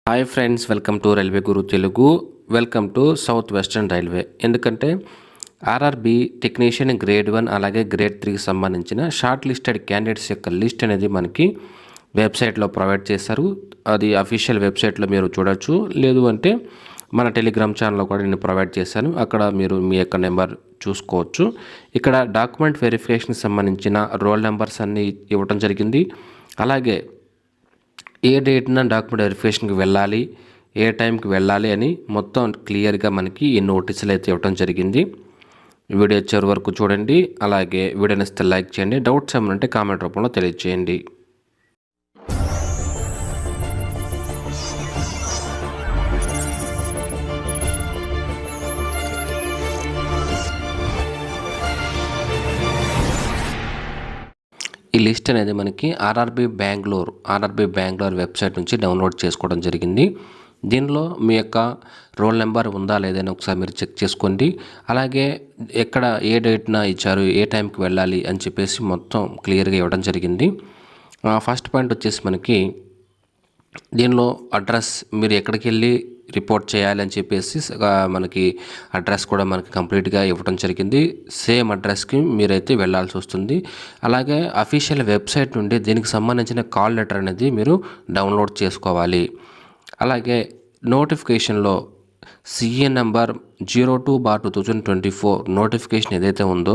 Hi friends, welcome to railway Guru Telugu. Welcome to south western railway. ఎందుకంటే RRB technician grade 1 అలాగే grade 3కి సంబంధించిన short listed candidates యొక్క list అనేది మనకి వెబ్సైట్లో ప్రొవైడ్ చేశారు. అది అఫీషియల్ వెబ్సైట్లో మీరు చూడొచ్చు. లేదు అంటే మన టెలిగ్రామ్ ఛానల్లో కూడా నేను ప్రొవైడ్ చేశాను. అక్కడ మీరు మీ యొక్క నెంబర్ చూసుకోవచ్చు. ఇక్కడ డాక్యుమెంట్ వెరిఫికేషన్కి సంబంధించిన రోల్ నెంబర్స్ అన్నీ ఇవ్వటం జరిగింది. అలాగే ఏ డేట్న డాక్యుమెంట్ వెరిఫికేషన్కి వెళ్ళాలి, ఏ టైంకి వెళ్ళాలి అని మొత్తం క్లియర్గా మనకి ఈ నోటీసులు అయితే ఇవ్వడం జరిగింది. వీడియో చివరి వరకు చూడండి. అలాగే వీడియో నచ్చితే లైక్ చేయండి. డౌట్స్ ఏమైనా ఉంటే కామెంట్ రూపంలో తెలియజేయండి. ఈ లిస్ట్ అనేది మనకి ఆర్ఆర్బి బెంగళూరు వెబ్సైట్ నుంచి డౌన్లోడ్ చేసుకోవడం జరిగింది. దీనిలో మీ యొక్క రోల్ నెంబర్ ఉందా లేదని ఒకసారి మీరు చెక్ చేసుకోండి. అలాగే ఎక్కడ ఏ డేట్న ఇచ్చారు, ఏ టైంకి వెళ్ళాలి అని చెప్పేసి మొత్తం క్లియర్గా ఇవ్వడం జరిగింది. ఫస్ట్ పాయింట్ వచ్చేసి మనకి దీనిలో అడ్రస్, మీరు ఎక్కడికి వెళ్ళి రిపోర్ట్ చేయాలి అని చెప్పేసి మనకి అడ్రస్ కూడా మనకి కంప్లీట్గా ఇవ్వడం జరిగింది. సేమ్ అడ్రస్కి మీరైతే వెళ్ళాల్సి వస్తుంది. అలాగే అఫీషియల్ వెబ్సైట్ నుండి దీనికి సంబంధించిన కాల్ లెటర్ అనేది మీరు డౌన్లోడ్ చేసుకోవాలి. అలాగే నోటిఫికేషన్లో సిఏ నెంబర్ 02/2024 నోటిఫికేషన్ ఏదైతే ఉందో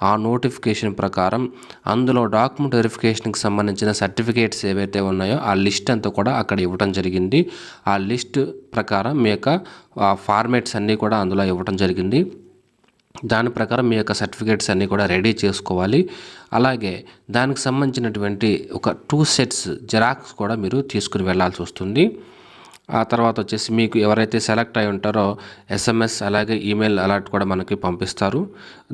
ఆ నోటిఫికేషన్ ప్రకారం అందులో డాక్యుమెంట్ వెరిఫికేషన్కి సంబంధించిన సర్టిఫికేట్స్ ఏవైతే ఉన్నాయో ఆ లిస్ట్ అంతా కూడా అక్కడ ఇవ్వడం జరిగింది. ఆ లిస్ట్ ప్రకారం మీ యొక్క ఫార్మేట్స్ అన్నీ కూడా అందులో ఇవ్వడం జరిగింది. దాని ప్రకారం మీ యొక్క సర్టిఫికేట్స్ అన్నీ కూడా రెడీ చేసుకోవాలి. అలాగే దానికి సంబంధించినటువంటి ఒక 2 సెట్స్ జెరాక్స్ కూడా మీరు తీసుకుని వెళ్ళాల్సి వస్తుంది. ఆ తర్వాత వచ్చేసి మీకు ఎవరైతే సెలెక్ట్ అయి ఉంటారో SMS అలాగే ఈమెయిల్ అలర్ట్ కూడా మనకి పంపిస్తారు.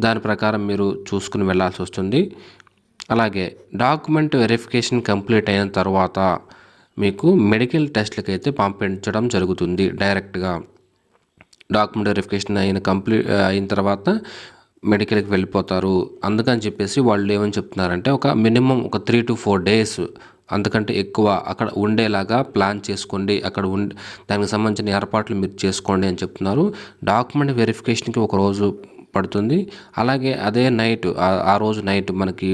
దాని ప్రకారం మీరు చూసుకుని వెళ్ళాల్సి వస్తుంది. అలాగే డాక్యుమెంట్ వెరిఫికేషన్ కంప్లీట్ అయిన తర్వాత మీకు మెడికల్ టెస్ట్లకి అయితే పంపించడం జరుగుతుంది. డైరెక్ట్గా డాక్యుమెంట్ వెరిఫికేషన్ అయిన తర్వాత మెడికల్కి వెళ్ళిపోతారు. అందుకని చెప్పేసి వాళ్ళు ఏమని చెప్తున్నారంటే ఒక మినిమం ఒక 3 to 4 days అంతకంటే ఎక్కువ అక్కడ ఉండేలాగా ప్లాన్ చేసుకోండి. అక్కడ దానికి సంబంధించిన ఏర్పాట్లు మీరు చేసుకోండి అని చెప్తున్నారు. డాక్యుమెంట్ వెరిఫికేషన్కి ఒక రోజు పడుతుంది. అలాగే అదే నైట్, ఆ రోజు నైట్ మనకి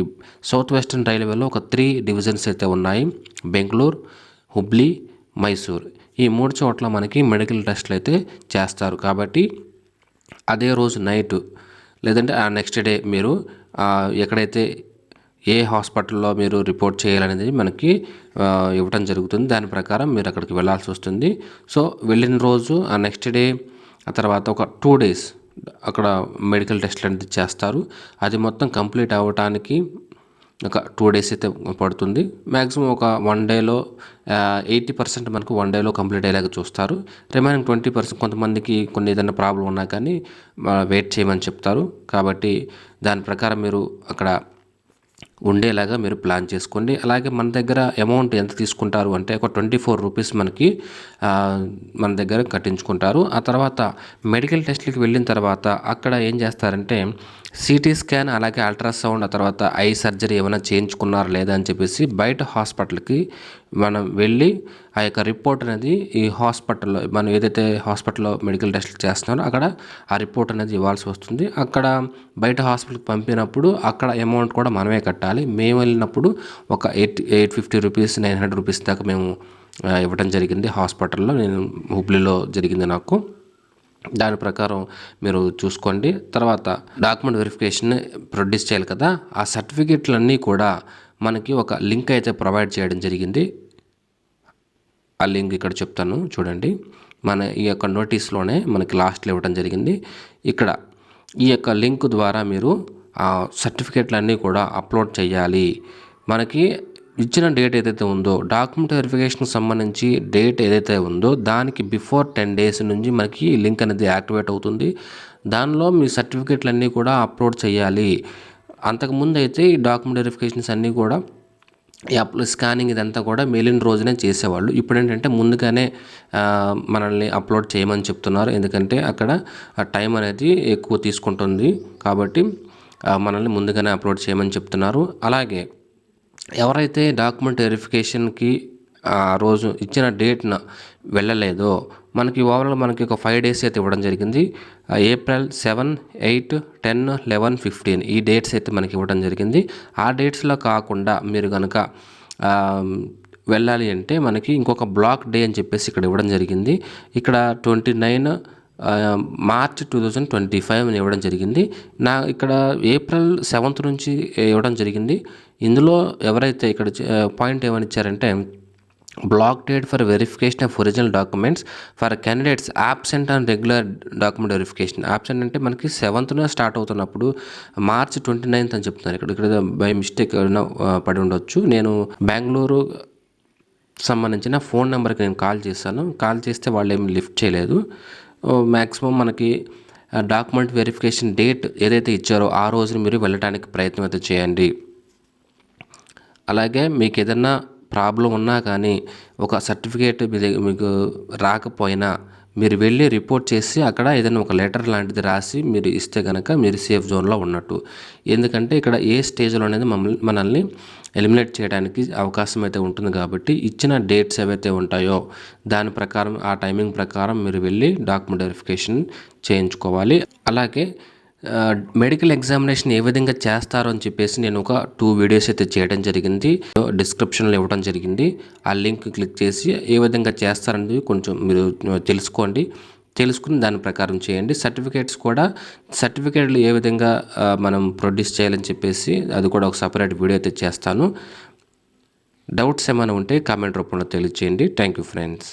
సౌత్ వెస్టర్న్ రైల్వేలో ఒక 3 డివిజన్స్ అయితే ఉన్నాయి. బెంగళూరు, హుబ్లీ, మైసూర్, ఈ 3 చోట్ల మనకి మెడికల్ టెస్ట్లు అయితే చేస్తారు. కాబట్టి అదే రోజు నైట్ లేదంటే ఆ నెక్స్ట్ డే మీరు ఎక్కడైతే ఏ హాస్పిటల్లో మీరు రిపోర్ట్ చేయాలనేది మనకి ఇవ్వడం జరుగుతుంది. దాని ప్రకారం మీరు అక్కడికి వెళ్ళాల్సి వస్తుంది. సో వెళ్ళిన రోజు ఆ నెక్స్ట్ డే ఆ తర్వాత ఒక 2 days అక్కడ మెడికల్ టెస్ట్లు అనేది చేస్తారు. అది మొత్తం కంప్లీట్ అవ్వటానికి ఒక 2 days అయితే పడుతుంది. మ్యాక్సిమం ఒక 1 dayలో 80% మనకు 1 dayలో కంప్లీట్ అయ్యేలాగా చూస్తారు. రిమైనింగ్ 20% కొంతమందికి కొన్ని ఏదైనా ప్రాబ్లం ఉన్నా కానీ వెయిట్ చేయమని చెప్తారు. కాబట్టి దాని ప్రకారం మీరు అక్కడ ఉండేలాగా మీరు ప్లాన్ చేసుకోండి. అలాగే మన దగ్గర అమౌంట్ ఎంత తీసుకుంటారు అంటే ఒక 24 రూపీస్ మనకి మన దగ్గర కట్టించుకుంటారు. ఆ తర్వాత మెడికల్ టెస్ట్లకి వెళ్ళిన తర్వాత అక్కడ ఏం చేస్తారంటే సిటీ స్కాన్ అలాగే అల్ట్రాసౌండ్, ఆ తర్వాత ఐ సర్జరీ ఏమైనా చేయించుకున్నారా లేదా అని చెప్పేసి బయట హాస్పిటల్కి మనం వెళ్ళి ఆ యొక్క రిపోర్ట్ అనేది ఈ హాస్పిటల్లో మనం ఏదైతే హాస్పిటల్లో మెడికల్ టెస్ట్లు చేస్తున్నారో అక్కడ ఆ రిపోర్ట్ అనేది ఇవ్వాల్సి వస్తుంది. అక్కడ బయట హాస్పిటల్కి పంపినప్పుడు అక్కడ అమౌంట్ కూడా మనమే కట్టాలి. మేము వెళ్ళినప్పుడు ఒక 850 రూపీస్ 900 రూపీస్ దాకా మేము ఇవ్వడం జరిగింది హాస్పిటల్లో. నేను హుబ్లీలో జరిగింది నాకు. దాని ప్రకారం మీరు చూసుకోండి. తర్వాత డాక్యుమెంట్ వెరిఫికేషన్ ప్రొడ్యూస్ చేయాలి కదా, ఆ సర్టిఫికేట్లన్నీ కూడా మనకి ఒక లింక్ అయితే ప్రొవైడ్ చేయడం జరిగింది. ఆ లింక్ ఇక్కడ చెప్తాను చూడండి. మన ఈ యొక్క నోటీస్లోనే మనకి లాస్ట్లో ఇవ్వడం జరిగింది. ఇక్కడ ఈ యొక్క లింక్ ద్వారా మీరు ఆ సర్టిఫికేట్లన్నీ కూడా అప్లోడ్ చేయాలి. మనకి ఇచ్చిన డేట్ ఏదైతే ఉందో డాక్యుమెంట్ వెరిఫికేషన్కి సంబంధించి డేట్ ఏదైతే ఉందో దానికి బిఫోర్ 10 days నుంచి మనకి లింక్ అనేది యాక్టివేట్ అవుతుంది. దానిలో మీ సర్టిఫికేట్లన్నీ కూడా అప్లోడ్ చేయాలి. అంతకుముందు అయితే ఈ డాక్యుమెంట్ వెరిఫికేషన్స్ అన్నీ కూడా ఈ స్కానింగ్ ఇదంతా కూడా మిగిలిన రోజునే చేసేవాళ్ళు. ఇప్పుడు ఏంటంటే ముందుగానే మనల్ని అప్లోడ్ చేయమని చెప్తున్నారు. ఎందుకంటే అక్కడ టైం అనేది ఎక్కువ తీసుకుంటుంది. కాబట్టి మనల్ని ముందుగానే అప్లోడ్ చేయమని చెప్తున్నారు. అలాగే ఎవరైతే డాక్యుమెంట్ వెరిఫికేషన్కి ఆ రోజు ఇచ్చిన డేట్న వెళ్ళలేదో మనకి ఓవరాల్ మనకి ఒక 5 డేస్ అయితే ఇవ్వడం జరిగింది. ఏప్రిల్ 7, 8, 10, 11, 15 ఈ డేట్స్ అయితే మనకి ఇవ్వడం జరిగింది. ఆ డేట్స్లో కాకుండా మీరు కనుక వెళ్ళాలి అంటే మనకి ఇంకొక బ్లాక్ డే అని చెప్పేసి ఇక్కడ ఇవ్వడం జరిగింది. ఇక్కడ 29 మార్చ్ 2025 అని ఇవ్వడం జరిగింది. ఇక్కడ ఏప్రిల్ 7th నుంచి ఇవ్వడం జరిగింది. ఇందులో ఎవరైతే ఇక్కడ పాయింట్ ఏమని ఇచ్చారంటే block date for verification of original documents for candidates absent on regular document verification. Absent అంటే మనకి 7th స్టార్ట్ అవుతున్నప్పుడు మార్చ్ 29th అని చెప్తున్నారు. ఇక్కడ బై మిస్టేక్ పడి ఉండొచ్చు. నేను బెంగళూరు సంబంధించిన ఫోన్ నెంబర్కి నేను కాల్ చేశాను. కాల్ చేస్తే వాళ్ళు ఏమి లిఫ్ట్ చేయలేదు. మ్యాక్సిమం మనకి డాక్యుమెంట్ వెరిఫికేషన్ డేట్ ఏదైతే ఇచ్చారో ఆ రోజున మీరు వెళ్ళడానికి ప్రయత్నం అయితే చేయండి. అలాగే మీకు ఏదన్నా ప్రాబ్లం ఉన్నా కానీ ఒక సర్టిఫికేట్ మీకు రాకపోయినా మీరు వెళ్ళి రిపోర్ట్ చేసి అక్కడ ఏదైనా ఒక లెటర్ లాంటిది రాసి మీరు ఇస్తే కనుక మీరు సేఫ్ జోన్లో ఉన్నట్టు. ఎందుకంటే ఇక్కడ ఏ స్టేజ్లో అనేది మనల్ని ఎలిమినేట్ చేయడానికి అవకాశం అయితే ఉంటుంది కాబట్టి ఇచ్చిన డేట్స్ ఏవైతే ఉంటాయో దాని ప్రకారం ఆ టైమింగ్ ప్రకారం మీరు వెళ్ళి డాక్యుమెంట్ వెరిఫికేషన్ చేయించుకోవాలి. అలాగే మెడికల్ ఎగ్జామినేషన్ ఏ విధంగా చేస్తారో అని చెప్పేసి నేను ఒక 2 వీడియోస్ అయితే చేయడం జరిగింది. డిస్క్రిప్షన్లో ఇవ్వడం జరిగింది. ఆ లింక్ క్లిక్ చేసి ఏ విధంగా చేస్తారనేది కొంచెం మీరు తెలుసుకుని దాని ప్రకారం చేయండి. సర్టిఫికేట్లు ఏ విధంగా మనం ప్రొడ్యూస్ చేయాలని చెప్పేసి అది కూడా ఒక సపరేట్ వీడియో అయితే చేస్తాను. డౌట్స్ ఏమైనా ఉంటే కామెంట్ రూపంలో తెలియజేయండి. Thank you friends.